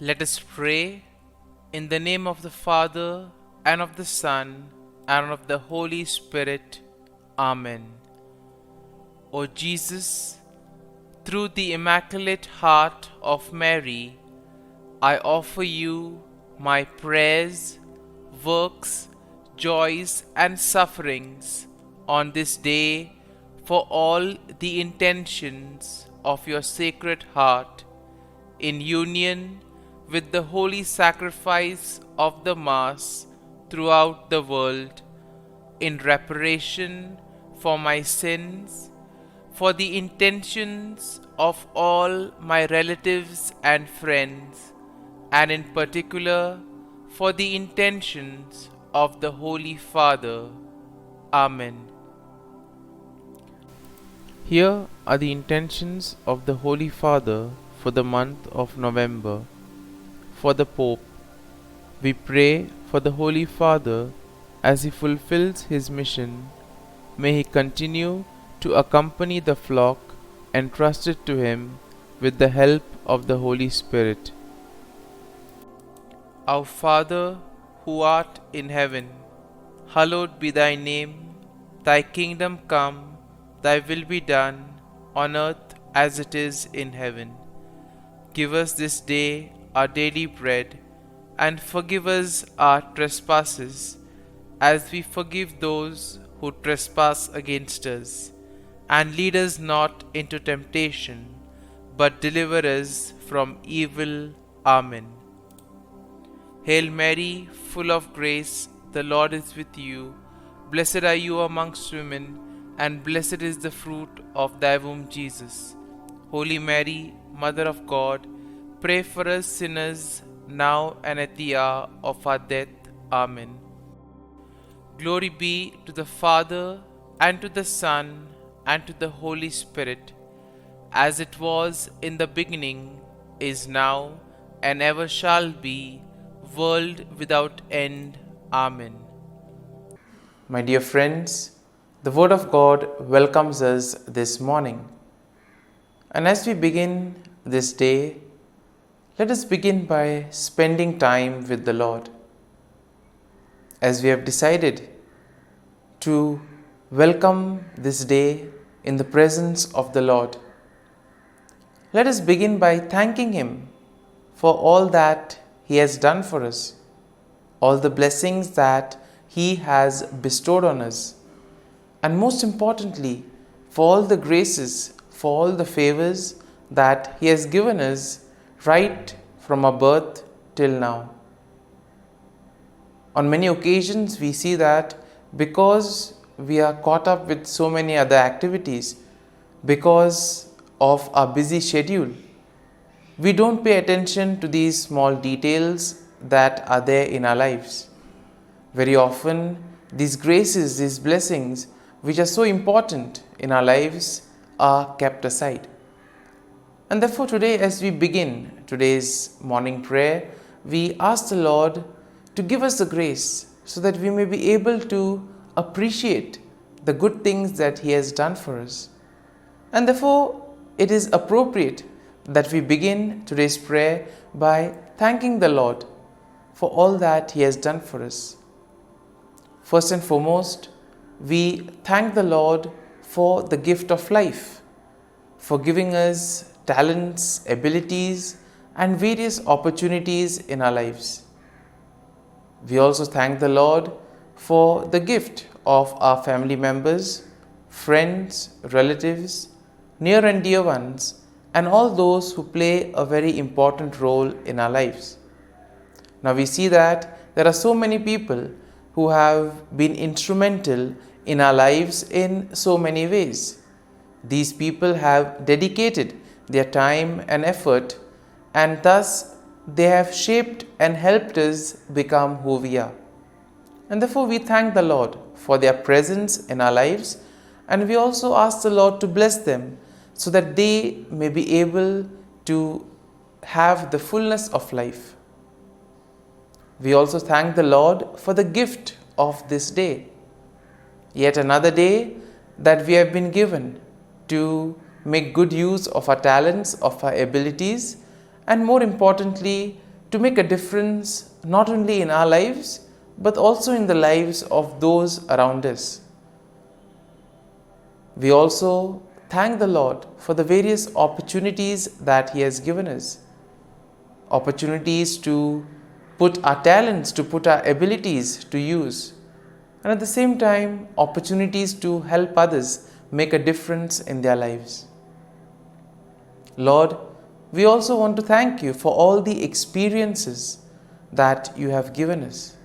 Let us pray in the name of the Father, and of the Son, and of the Holy Spirit. Amen. O Jesus, through the Immaculate Heart of Mary, I offer you my prayers, works, joys, and sufferings on this day for all the intentions of your Sacred Heart, in union with the holy sacrifice of the Mass throughout the world, in reparation for my sins, for the intentions of all my relatives and friends, and in particular for the intentions of the Holy Father. Amen. Here are the intentions of the Holy Father for the month of November. For the Pope, we pray for the Holy Father as he fulfills his mission. May he continue to accompany the flock entrusted to him with the help of the Holy Spirit. Our Father, who art in heaven, hallowed be thy name. Thy kingdom come, thy will be done, on earth as it is in heaven. Give us this day our daily bread, and forgive us our trespasses, as we forgive those who trespass against us. And lead us not into temptation, but deliver us from evil. Amen. Hail Mary, full of grace, the Lord is with you. Blessed are you amongst women, and blessed is the fruit of thy womb, Jesus. Holy Mary, Mother of God, pray for us sinners, now and at the hour of our death. Amen. Glory be to the Father, and to the Son, and to the Holy Spirit, as it was in the beginning, is now, and ever shall be, world without end. Amen. My dear friends, the Word of God welcomes us this morning. And as we begin this day, let us begin by spending time with the Lord. As we have decided to welcome this day in the presence of the Lord, let us begin by thanking Him for all that He has done for us, all the blessings that He has bestowed on us, and most importantly, for all the graces, for all the favors that He has given us right from our birth till now. On many occasions, we see that because we are caught up with so many other activities, because of our busy schedule, we don't pay attention to these small details that are there in our lives. Very often, these graces, these blessings, which are so important in our lives, are kept aside. And therefore today, as we begin today's morning prayer, we ask the Lord to give us the grace so that we may be able to appreciate the good things that He has done for us. And therefore, it is appropriate that we begin today's prayer by thanking the Lord for all that He has done for us. First and foremost, we thank the Lord for the gift of life, for giving us talents, abilities, and various opportunities in our lives. We also thank the Lord for the gift of our family members, friends, relatives, near and dear ones, and all those who play a very important role in our lives. Now we see that there are so many people who have been instrumental in our lives in so many ways. These people have dedicated their time and effort, and thus they have shaped and helped us become who we are. And therefore we thank the Lord for their presence in our lives, and we also ask the Lord to bless them so that they may be able to have the fullness of life. We also thank the Lord for the gift of this day, yet another day that we have been given to make good use of our talents, of our abilities, and more importantly, to make a difference not only in our lives but also in the lives of those around us. We also thank the Lord for the various opportunities that He has given us. Opportunities to put our talents, to put our abilities to use. And at the same time, opportunities to help others make a difference in their lives. Lord, we also want to thank You for all the experiences that You have given us.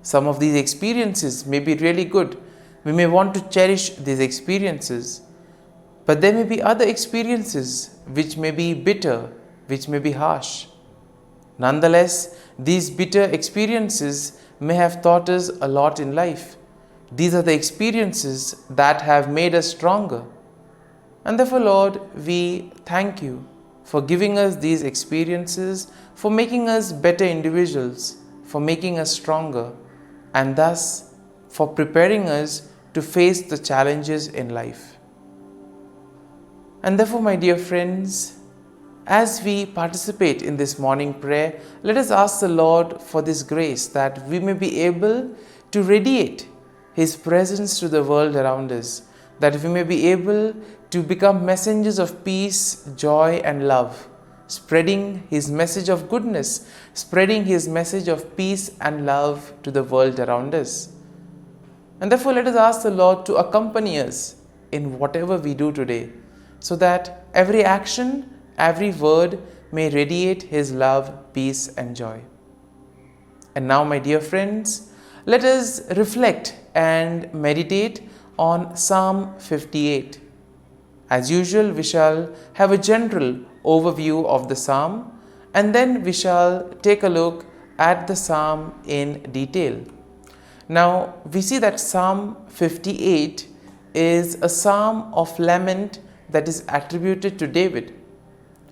Some of these experiences may be really good. We may want to cherish these experiences. But there may be other experiences which may be bitter, which may be harsh. Nonetheless, these bitter experiences may have taught us a lot in life. These are the experiences that have made us stronger. And therefore, Lord, we thank You for giving us these experiences, for making us better individuals, for making us stronger, and thus for preparing us to face the challenges in life. And therefore, my dear friends, as we participate in this morning prayer, let us ask the Lord for this grace that we may be able to radiate His presence to the world around us, that we may be able to become messengers of peace, joy and love, spreading His message of goodness, spreading His message of peace and love to the world around us. And therefore, let us ask the Lord to accompany us in whatever we do today, so that every action, every word may radiate His love, peace and joy. And now, my dear friends, let us reflect and meditate on Psalm 58. As usual, we shall have a general overview of the psalm, and then we shall take a look at the psalm in detail. Now, we see that Psalm 58 is a psalm of lament that is attributed to David.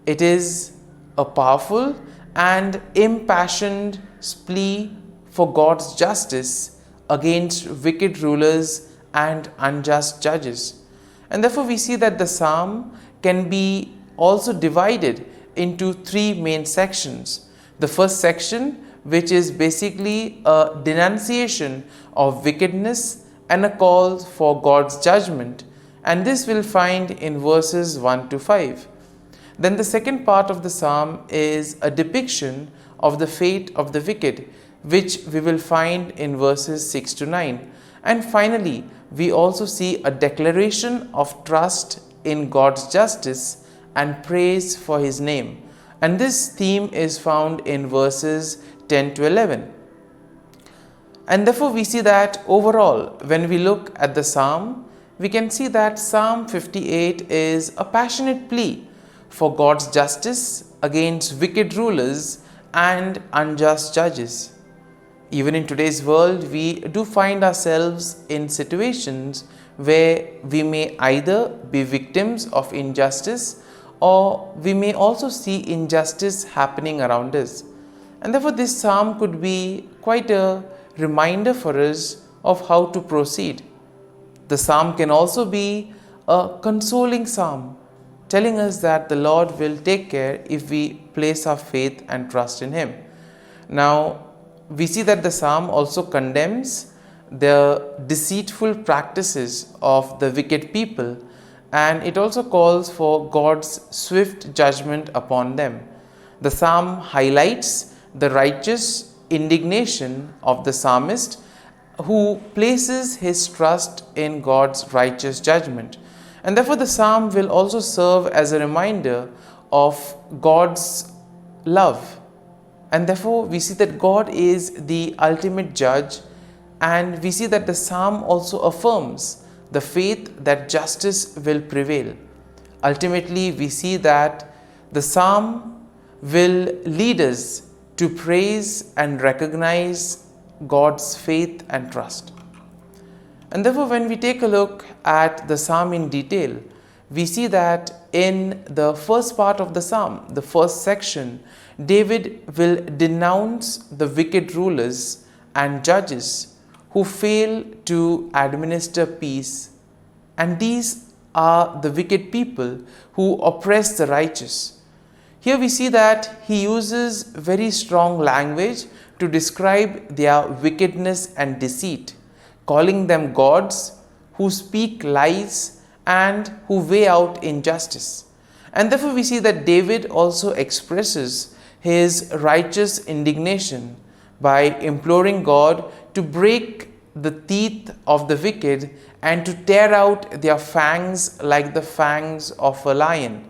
It is a powerful and impassioned plea for God's justice against wicked rulers and unjust judges. And therefore, we see that the psalm can be also divided into three main sections. The first section, which is basically a denunciation of wickedness and a call for God's judgment, and this we'll find in verses 1 to 5. Then the second part of the psalm is a depiction of the fate of the wicked, which we will find in verses 6 to 9. And finally, we also see a declaration of trust in God's justice and praise for His name. And this theme is found in verses 10 to 11. And therefore, we see that overall, when we look at the psalm, we can see that Psalm 58 is a passionate plea for God's justice against wicked rulers and unjust judges. Even in today's world, we do find ourselves in situations where we may either be victims of injustice or we may also see injustice happening around us. And therefore, this psalm could be quite a reminder for us of how to proceed. The psalm can also be a consoling psalm, telling us that the Lord will take care if we place our faith and trust in Him. Now, we see that the psalm also condemns the deceitful practices of the wicked people, and it also calls for God's swift judgment upon them. The psalm highlights the righteous indignation of the psalmist, who places his trust in God's righteous judgment. And therefore, the psalm will also serve as a reminder of God's love. And therefore, we see that God is the ultimate judge, and we see that the psalm also affirms the faith that justice will prevail. Ultimately, we see that the psalm will lead us to praise and recognize God's faith and trust. And therefore, when we take a look at the psalm in detail, we see that in the first part of the psalm, the first section, David will denounce the wicked rulers and judges who fail to administer peace. And these are the wicked people who oppress the righteous. Here we see that he uses very strong language to describe their wickedness and deceit, calling them gods who speak lies and who weigh out injustice. And therefore we see that David also expresses his righteous indignation by imploring God to break the teeth of the wicked and to tear out their fangs like the fangs of a lion.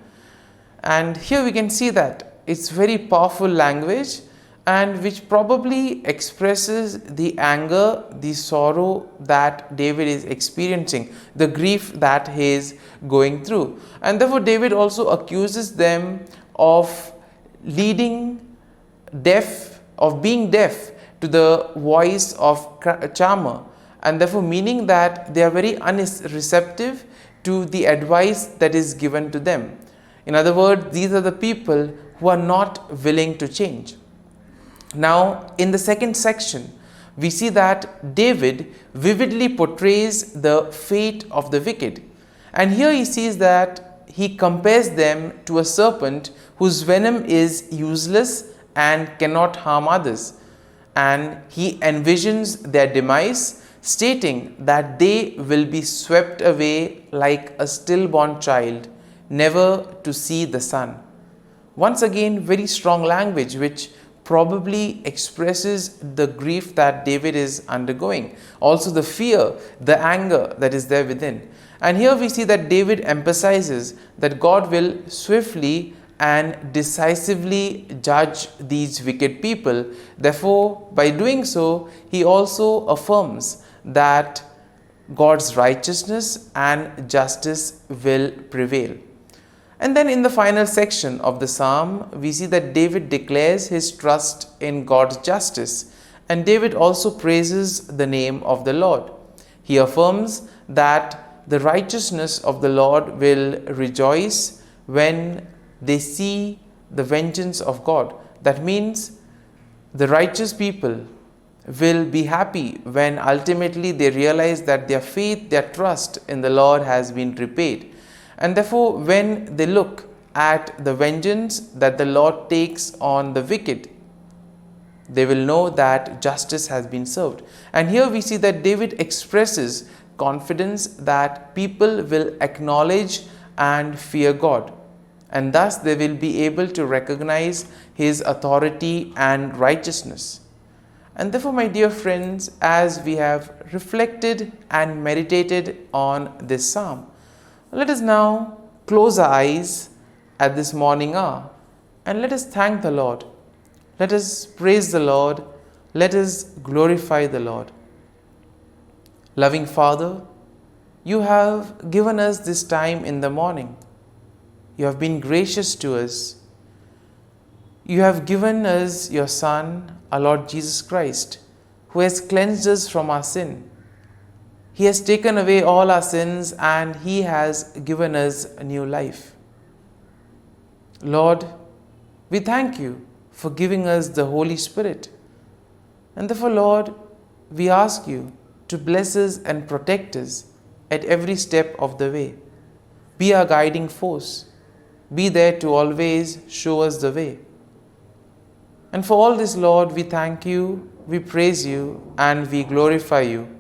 And here we can see that it's very powerful language, and which probably expresses the anger, the sorrow that David is experiencing, the grief that he is going through. And therefore David also accuses them of being deaf to the voice of charmer, and therefore meaning that they are very unreceptive to the advice that is given to them. In other words, these are the people who are not willing to change. Now, in the second section, we see that David vividly portrays the fate of the wicked. And here he sees that he compares them to a serpent whose venom is useless and cannot harm others. And he envisions their demise, stating that they will be swept away like a stillborn child, never to see the sun. Once again, very strong language which probably expresses the grief that David is undergoing, also the fear, the anger that is there within. And here we see that David emphasizes that God will swiftly and decisively judge these wicked people. Therefore, by doing so, he also affirms that God's righteousness and justice will prevail. And then in the final section of the psalm, we see that David declares his trust in God's justice, and David also praises the name of the Lord. He affirms that the righteousness of the Lord will rejoice when they see the vengeance of God. That means the righteous people will be happy when ultimately they realize that their faith, their trust in the Lord has been repaid. And therefore, when they look at the vengeance that the Lord takes on the wicked, they will know that justice has been served. And here we see that David expresses confidence that people will acknowledge and fear God, and thus they will be able to recognize his authority and righteousness. And therefore, my dear friends, as we have reflected and meditated on this psalm, let us now close our eyes at this morning hour and let us thank the Lord. Let us praise the Lord. Let us glorify the Lord. Loving Father, you have given us this time in the morning. You have been gracious to us. You have given us your Son, our Lord Jesus Christ, who has cleansed us from our sin. He has taken away all our sins and He has given us a new life. Lord, we thank you for giving us the Holy Spirit. And therefore, Lord, we ask you to bless us and protect us at every step of the way. Be our guiding force. Be there to always show us the way. And for all this, Lord, we thank you, we praise you, and we glorify you.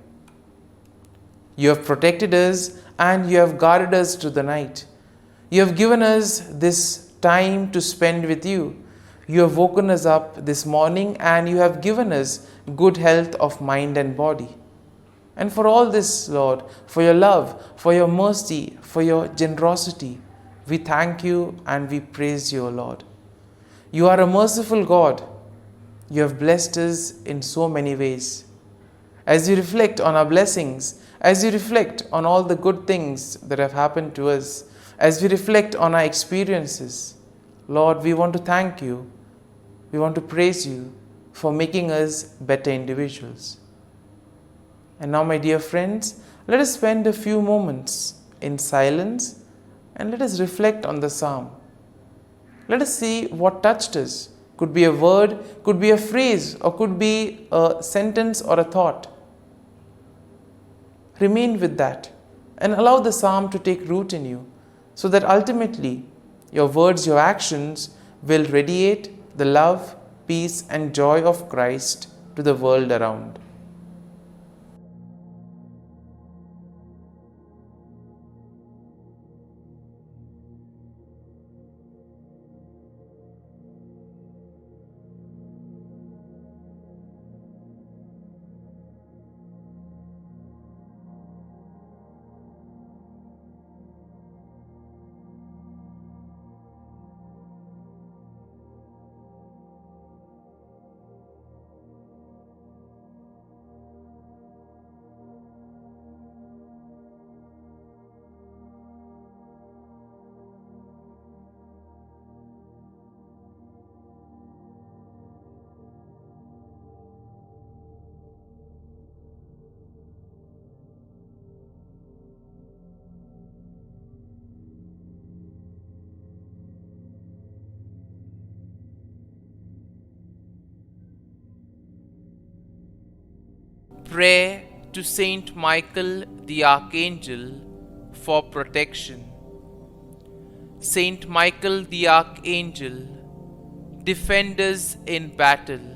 You have protected us and you have guarded us through the night. You have given us this time to spend with you. You have woken us up this morning and you have given us good health of mind and body. And for all this, Lord, for your love, for your mercy, for your generosity, we thank you and we praise you, O Lord. You are a merciful God. You have blessed us in so many ways. As we reflect on our blessings, as we reflect on all the good things that have happened to us, as we reflect on our experiences, Lord, we want to thank you. We want to praise you for making us better individuals. And now, my dear friends, let us spend a few moments in silence and let us reflect on the psalm. Let us see what touched us. Could be a word, could be a phrase, or could be a sentence or a thought. Remain with that and allow the psalm to take root in you so that ultimately your words, your actions will radiate the love, peace, and joy of Christ to the world around. Pray to Saint Michael the Archangel for protection. Saint Michael the Archangel, defend us in battle.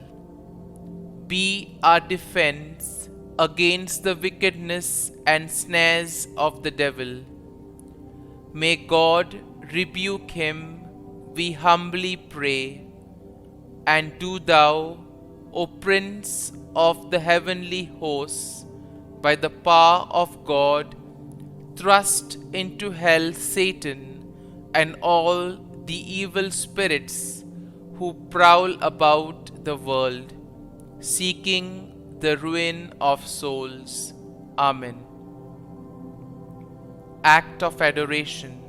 Be our defense against the wickedness and snares of the devil. May God rebuke him, we humbly pray. And do thou, O Prince of the heavenly hosts, by the power of God, thrust into hell Satan and all the evil spirits who prowl about the world, seeking the ruin of souls. Amen. Act of Adoration.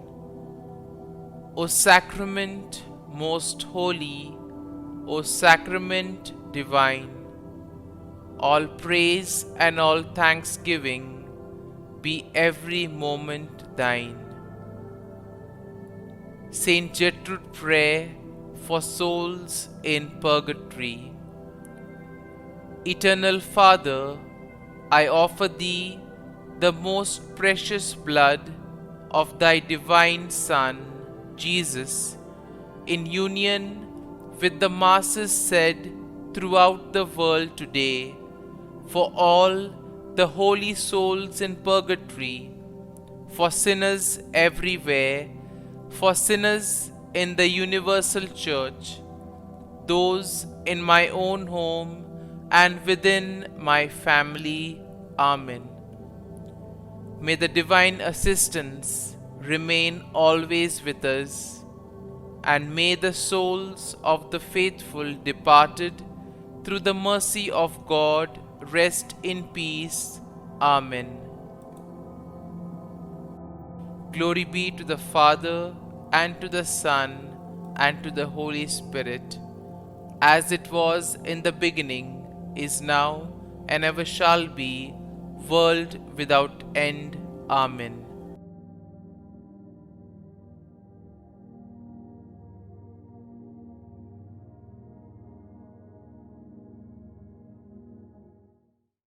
O Sacrament most holy, O Sacrament divine, all praise and all thanksgiving be every moment thine. Saint Gertrude, prayer for souls in purgatory. Eternal Father, I offer Thee the most precious blood of Thy divine Son, Jesus, in union with the masses said throughout the world today, for all the holy souls in purgatory, for sinners everywhere, for sinners in the universal church, those in my own home and within my family. Amen. May the divine assistance remain always with us, and may the souls of the faithful departed through the mercy of God rest in peace. Amen. Glory be to the Father, and to the Son, and to the Holy Spirit, as it was in the beginning, is now, and ever shall be, world without end. Amen.